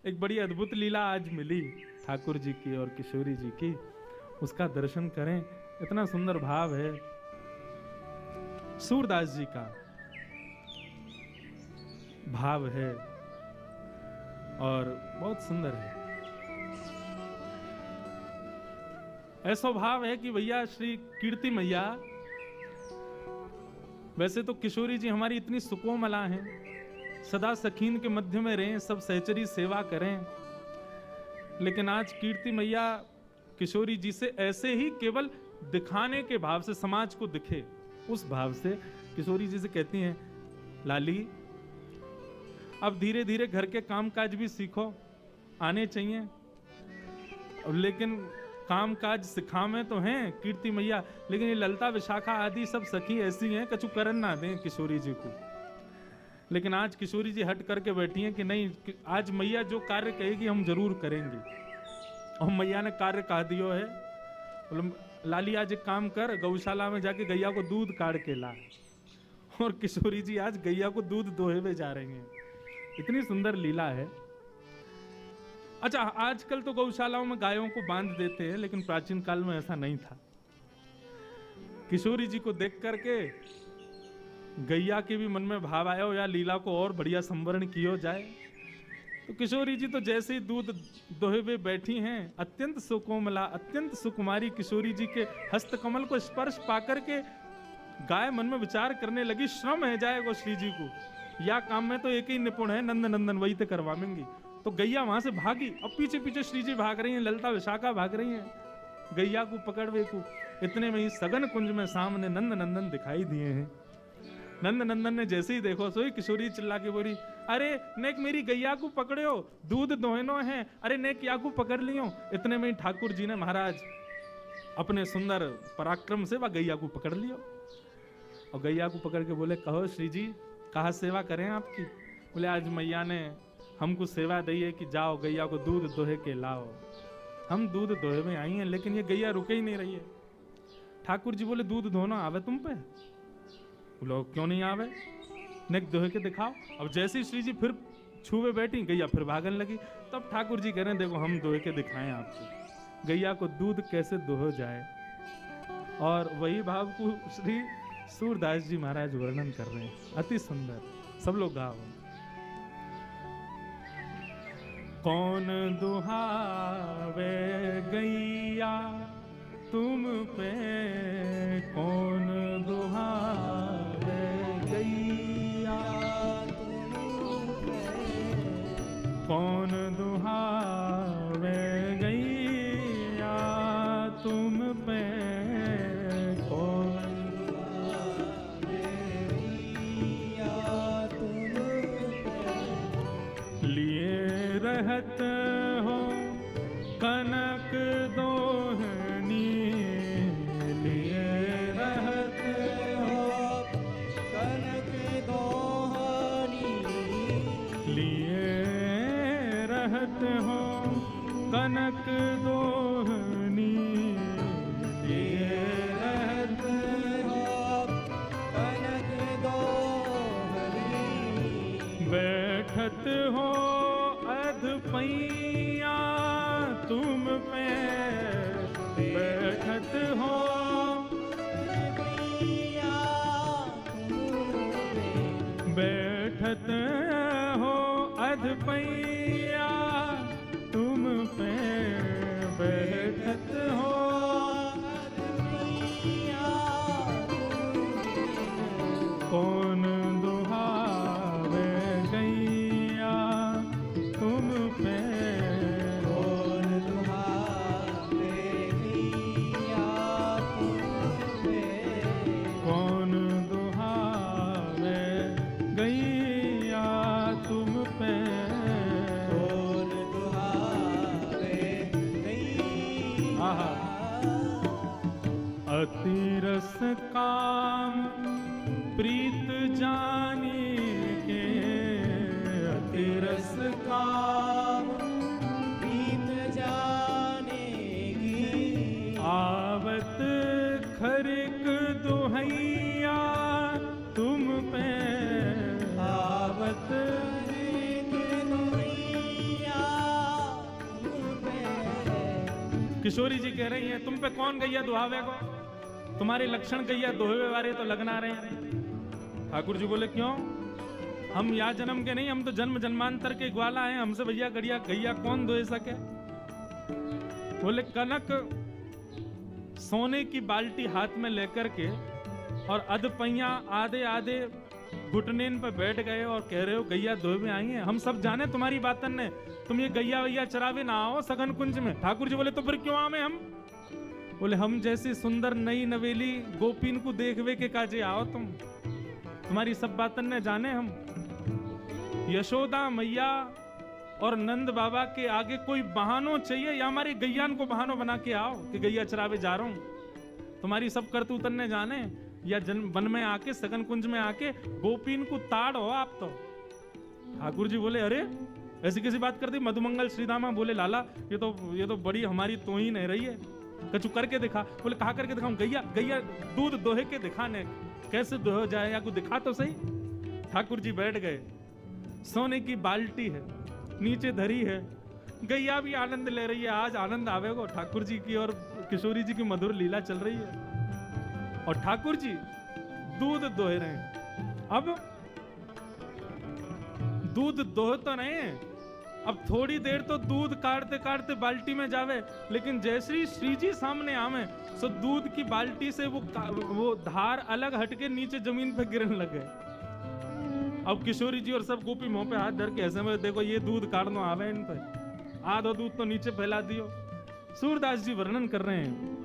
एक बड़ी अद्भुत लीला आज मिली ठाकुर जी की और किशोरी जी की, उसका दर्शन करें। इतना सुंदर भाव है सूरदास जी का, भाव है और बहुत सुंदर है। ऐसा भाव है कि भैया श्री कीर्ति मैया, वैसे तो किशोरी जी हमारी इतनी सुकोमला हैं, सदा सखीन के मध्य में रहें, सब सहचरी सेवा करें, लेकिन आज कीर्ति मैया किशोरी जी से ऐसे ही केवल दिखाने के भाव से, समाज को दिखे उस भाव से किशोरी जी से कहती हैं, लाली अब धीरे धीरे घर के कामकाज भी सीखो, आने चाहिए, लेकिन कामकाज सिखावे तो हैं कीर्ति मैया, लेकिन ये ललता विशाखा आदि सब सखी ऐसी हैं कछु करन ना दें किशोरी जी को। लेकिन आज किशोरी जी हट करके बैठी हैं कि नहीं, आज मैया जो कार्य कहेगी हम जरूर करेंगे। और मैया ने कार्य कह दियो है, लाली आज एक काम कर, गौशाला में जाके गैया को दूध काट के ला। और किशोरी जी आज गैया को दूध दोहे में जा रही हैं। इतनी सुंदर लीला है। अच्छा, आजकल तो गौशालाओं में गायों को बांध देते हैं, लेकिन प्राचीन काल में ऐसा नहीं था। किशोरी जी को देख करके गैया के भी मन में भाव आया हो या लीला को और बढ़िया संवरण किया जाए। तो किशोरी जी तो जैसे ही दूध दोहे में बैठी हैं, अत्यंत सुकोमला, अत्यंत सुकुमारी किशोरी जी के हस्तकमल को स्पर्श पाकर के गाय मन में विचार करने लगी, श्रम है जाएगा श्री जी को, या काम में तो एक ही निपुण है, नंद नंदन वही तो करवाएंगी। तो गैया वहां से भागी, अब पीछे पीछे श्री जी भाग रही हैं, ललता विशाखा भाग रही हैं गैया को पकड़वे को। इतने में ही सघन कुंज में सामने नंद नंदन दिखाई दिए हैं। नंद नंदन ने जैसे ही देखो सोई किशोरी चिल्ला के बोली, अरे नेक मेरी गैया को पकड़ो, दूध दोहनो है, अरे नेक या को पकड़ लियो। इतने में ही ठाकुर जी ने महाराज अपने सुंदर पराक्रम से वह गैया को पकड़ लियो और गैया को पकड़ के बोले, कहो श्री जी कहा सेवा करें आपकी। बोले, आज मैया ने हमको सेवा दी है कि जाओ गैया को दूध दोहे के लाओ। हम दूध दोहे में आई हैं, लेकिन ये गैया रुके ही नहीं रही है। ठाकुर जी बोले, दूध धोना आवे तुम पे? बोलो, क्यों नहीं आवे, नेक दोहे के दिखाओ। अब जैसे ही श्री जी फिर छुए बैठी, गैया फिर भागने लगी। तब ठाकुर जी कह रहे हैं, देखो हम दोहे के दिखाएं आपको, गैया को दूध कैसे दोहो जाए। और वही भाव को श्री सूरदास जी महाराज वर्णन कर रहे हैं, अति सुंदर। सब लोग गाओ। कौन दुहावे गैया तुम पे, कौन दुहावे गैया तुम पे, कौन दुहावे गैया तुम पे, कौन दुहावे गैया तुम पे, लिए रहत हो कनक दोहनी, लिए रहत हो कनक दोहनी, लिए रहत हो कनक दोहनी, लिए रहत हो कनक दोहनी, बैठत हो पैया तुम पे, बैठत हो पैया तुम पे, बैठत हो अध पैया तुम पे, बैठत हो अध पैया कौन दुहावे गैया तुम पे, कौन दुहावे गैया तुम पे, कौन दुहावे गैया तुम पे, कौन दुहावे गैया। अति रस काम प्रीत जानी के, अति रस काम प्रीत जानेगी, आवत खरिक दुहैया तुम पे, आवत खरिक दुहैया किशोरी जी कह रही हैं तुम पे कौन गैया दुहावे को, तुम्हारे लक्षण गैया दोहे वाले तो लगना रहे हैं। ठाकुर जी बोले क्यों, हम या जन्म के नहीं, हम तो जन्म जन्मांतर के ग्वाला हैं, हमसे भैया गड़िया गैया कौन दोहे सके। बोले कनक सोने की बाल्टी हाथ में लेकर के और अधपैया आधे आधे घुटनेन पे बैठ गए और कह रहे हो गैया दोहे में आई हैं। हम सब जाने तुम्हारी बातन ने, तुम ये गैया वैया चरावे ना आओ सघन कुंज में। ठाकुर जी बोले तो फिर क्यों आवे हम। बोले हम जैसी सुंदर नई नवेली गोपीन को देखवे के काजे आओ तुम, तुम्हारी सब बातन ने जाने हम। यशोदा मैया और नंद बाबा के आगे कोई बहानो चाहिए या हमारे गैयान को बहानो बना के आओ कि गैया चरावे जा रहा हूं। तुम्हारी सब करतूतन ने जाने या वन में आके सगन कुंज में आके गोपीन को ताड़ हो आप तो। ठाकुर जी बोले अरे ऐसी कैसी बात कर दी। मधुमंगल श्रीदामा बोले लाला ये तो बड़ी हमारी तोहीन है रही है, कछु करके दिखा। बोले कहा करके दिखाऊं, गैया गैया दूध दोहे के दिखाने, कैसे दोहे जाए या कुछ दिखा तो सही। ठाकुर जी बैठ गए, सोने की बाल्टी है नीचे धरी है, गैया भी आनंद ले रही है। आज आनंद आवेगो ठाकुर जी की और किशोरी जी की मधुर लीला चल रही है और ठाकुर जी दूध दोह रहे हैं। अब दूध दोह तो नहीं है, अब थोड़ी देर तो दूध काटते काटते बाल्टी में जावे, लेकिन जैसे श्री जी सामने आवे तो दूध की बाल्टी से वो धार अलग हटके नीचे जमीन पे गिरने लगे। अब किशोरी जी और सब गोपी मुंह पे हाथ धर के ऐसे में देखो ये दूध काटना आवे इन पे, आधो दूध तो नीचे फैला दियो। सूरदास जी वर्णन कर रहे हैं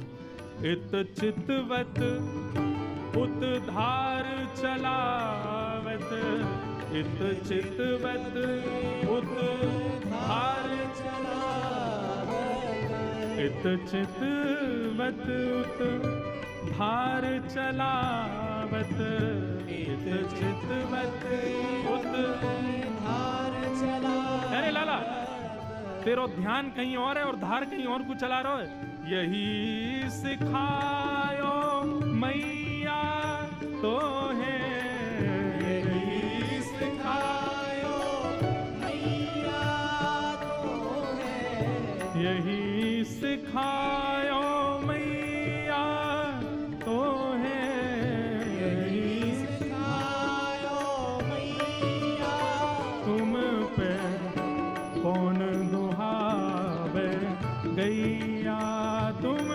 इत चितवत उत धार चलावत, इत चितवत उत धार चलावत, इत चितवत उत धार चलावत, इत चितवत उत धार चलावत। अरे लाला तेरो ध्यान कहीं और है और धार कहीं और को चला रहा है। यही सिखायो मैया तो है, यही सिखायो मैया तो है, यही सिखायो मैया तो है, यही सिखायो मैया तुम पे कौन दुहावे गैया तुम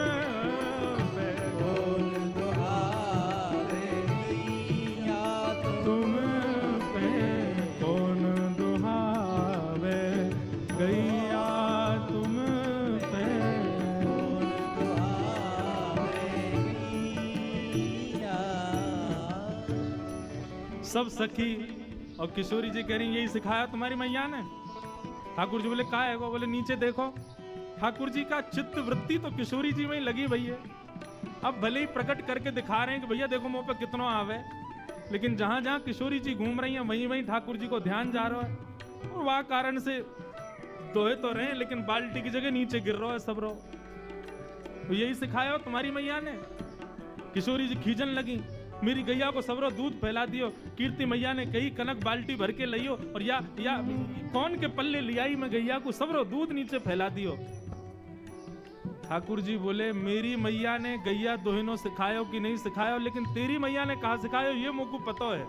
पे कौन दुहावे गैया तुम पे कौन दुहावे गैया तुम पे कौन दुहावे गैया। सब सखी और किशोरी जी कह रही यही सिखाया तुम्हारी मैया ने। ठाकुर जी बोले का है वो, बोले नीचे देखो। ठाकुर जी का चित्त वृत्ति तो किशोरी जी में ही लगी भैया। अब भले ही प्रकट करके दिखा रहे हैं कि भैया देखो मुंह पे कितना आवे, लेकिन जहां जहां किशोरी जी घूम रही हैं वहीं वहीं ठाकुर जी को ध्यान जा रहा है और वह कारण से दोहे तो रहे लेकिन बाल्टी की जगह नीचे गिर रहा है सब रो। तो यही सिखाया तुम्हारी मैया ने। किशोरी जी खींचन लगी मेरी गैया को सबरो दूध फैला दियो। कीर्ति मैया ने कही कनक बाल्टी भर के लियो और या कौन के पल्ले लियाई में गैया को सबरो दूध नीचे फैला दियो। ठाकुर जी बोले मेरी मैया ने गैया दोहिनो सिखायो कि नहीं सिखायो, लेकिन तेरी मैया ने कहा सिखायो ये मुझको पता है।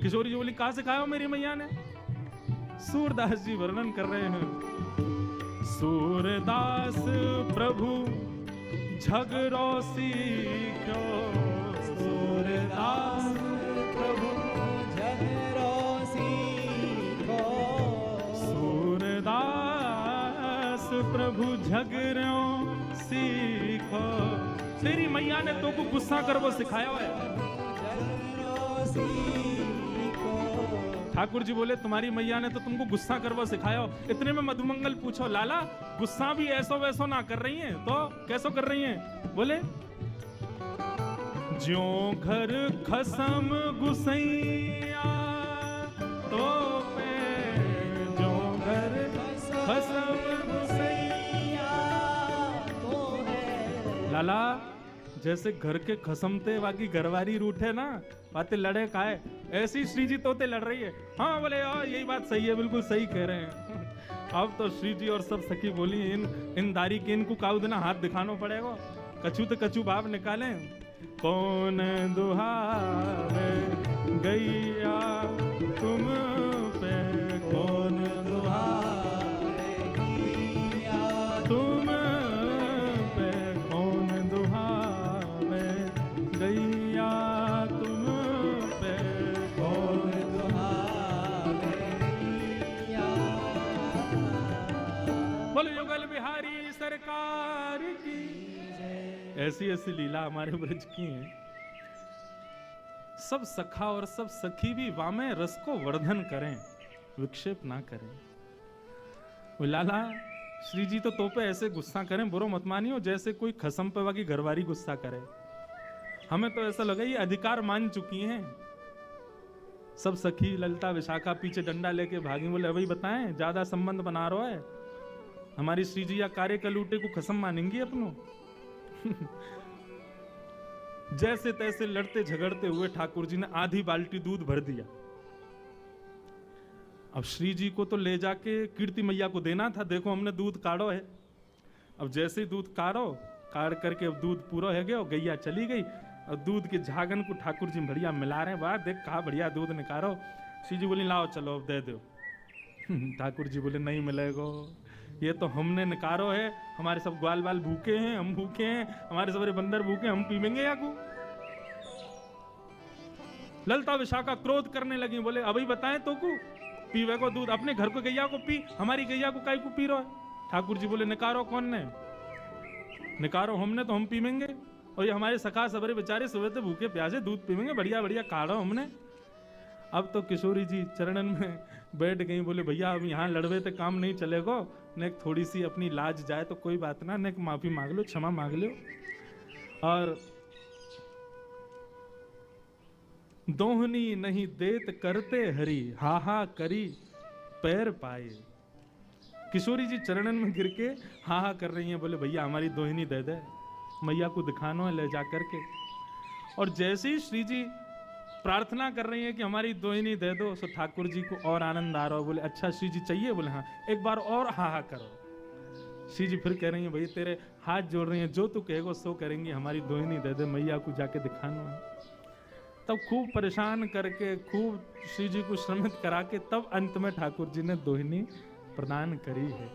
किशोरी जी बोली कहा सिखायो मेरी मैया ने। सूरदास जी वर्णन कर रहे हैं सूरदास प्रभु झगड़ो सीखो, सूरदास प्रभु झगड़ो सीखो, सूरदास प्रभु झगड़ो सीखो। तेरी मैया ने तो को गुस्सा कर वो सिखाया है। ठाकुर जी बोले तुम्हारी मैया ने तो तुमको गुस्सा करवा सिखाया। इतने में मधुमंगल पूछो लाला गुस्सा भी ऐसो वैसो ना कर रही हैं तो कैसो कर रही हैं। बोले ज्यों घर खसम गुसैया तो पे, ज्यों घर खसम गुसैया तो है। लाला जैसे घर के खसमते बाकी घरवारी रूठे ना बातें लड़े काहे, ऐसी श्री जी तोते लड़ रही है। हाँ बोले यही बात सही है, बिल्कुल सही कह रहे हैं। अब तो श्री जी और सब सखी बोली इन दारी के इनको काउ देना हाथ दिखाना पड़ेगा। कछु तो कछु भाव निकाले। कौन दुहावे गैया तुम पे, कौन दुहावे गैया तुम पे, कौन दुहावे गैया तुम पे, कौन दुहावे गैया। बोलो युगल बिहारी सरकार की। ऐसी ऐसी लीला हमारे ब्रज की है। सब सखा और सब सखी भी वामे रस को वर्धन करें, विक्षेप ना करें। वो लाला श्री जी तो पे ऐसे गुस्सा करें, बुरो मत मानियो, जैसे कोई खसम पे वाकी घरवारी गुस्सा करे। हमें तो ऐसा लगा ये अधिकार मान चुकी हैं। सब सखी ललिता विशाखा पीछे डंडा लेके भागी। बोले अभी बताएं ज्यादा संबंध बना रहा है, हमारी श्री जी या कार्य कलूटे को खसम मानेंगी अपनों। जैसे तैसे लड़ते झगड़ते हुए ठाकुर जी ने आधी बाल्टी दूध भर दिया। अब श्री जी को तो ले जाके कीर्ति मैया को देना था। देखो हमने दूध काढ़ो है। अब जैसे ही दूध काढ़ करके अब दूध पूरा है गया, गैया चली गई और दूध के झागन को ठाकुर जी बढ़िया मिला रहे हैं। वाह देख कहा बढ़िया दूध निकालो। श्री जी बोली लाओ चलो अब दे दो। ठाकुर जी बोले नहीं मिलेगा, ये तो हमने निकारो है, हमारे सब ग्वाल बाल भूखे हैं, हम भूखे हैं, हमारे सबरे बंदर भूखे, हम पीवेंगे या को। ललिता विशाखा क्रोध करने लगी। बोले अभी बताएं तो को पीवे को दूध, अपने घर को गैया को पी, हमारी गैया को काई को पी रहा है। ठाकुर जी बोले निकारो कौन ने, निकारो हमने तो हम पीवेंगे, और ये हमारे सखा सबरे बेचारे सुबह से भूखे प्यासे दूध पीवेंगे, बढ़िया बढ़िया काढ़ो हमने। अब तो किशोरी जी चरणन में बैठ गई। बोले भैया अब यहाँ लड़वे तो काम नहीं चलेगा, ने थोड़ी सी अपनी लाज जाए तो कोई बात ना, ने माफी मांग लो, क्षमा मांग लो। और दोहनी नहीं देत करते हरी, हा हा करी पैर पाए। किशोरी जी चरणन में गिर के हा हा कर रही हैं। बोले भैया हमारी दोहिनी दे दे, मैया को दिखानो है ले जा करके। और जैसे ही श्री जी प्रार्थना कर रही है कि हमारी दोहिनी दे दो, सो ठाकुर जी को और आनंद आ रहा है। बोले अच्छा श्री जी चाहिए? बोले हाँ, एक बार और हा हा करो। श्री जी फिर कह रही है भाई तेरे हाथ जोड़ रही हैं, जो तू कहेगा सो करेंगे, हमारी दोहिनी दे दे, मैया को जाके दिखाना है। तब खूब परेशान करके खूब श्री जी को श्रमित करा के तब अंत में ठाकुर जी ने दोहिनी प्रदान करी है।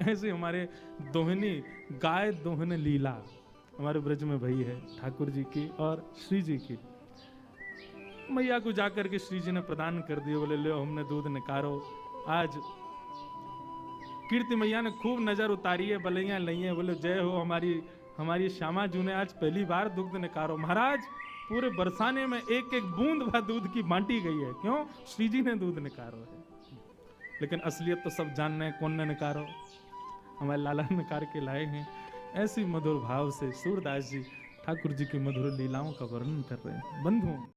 ऐसे हमारे दोहिनी गाय दोहन लीला हमारे ब्रज में भई है ठाकुर जी की और श्री जी की। मैया को जाकर के श्री जी ने प्रदान कर दिए। बोले ले हमने दूध निकारो। आज कीर्ति मैया ने खूब नजर उतारी है, बलैया लई है। बोले जय हो हमारी श्यामा जी ने आज पहली बार दूध निकारो। महाराज पूरे बरसाने में एक एक बूंद भर दूध की बांटी गई है। क्यों? श्री जी ने दूध निकारो है। लेकिन असलियत तो सब जानने कौन ने निकारो, हमारे लाला निकार के लाए हैं। ऐसी मधुर भाव से सूरदास जी ठाकुर जी की मधुर लीलाओं का वर्णन कर रहे हैं। बंधुओं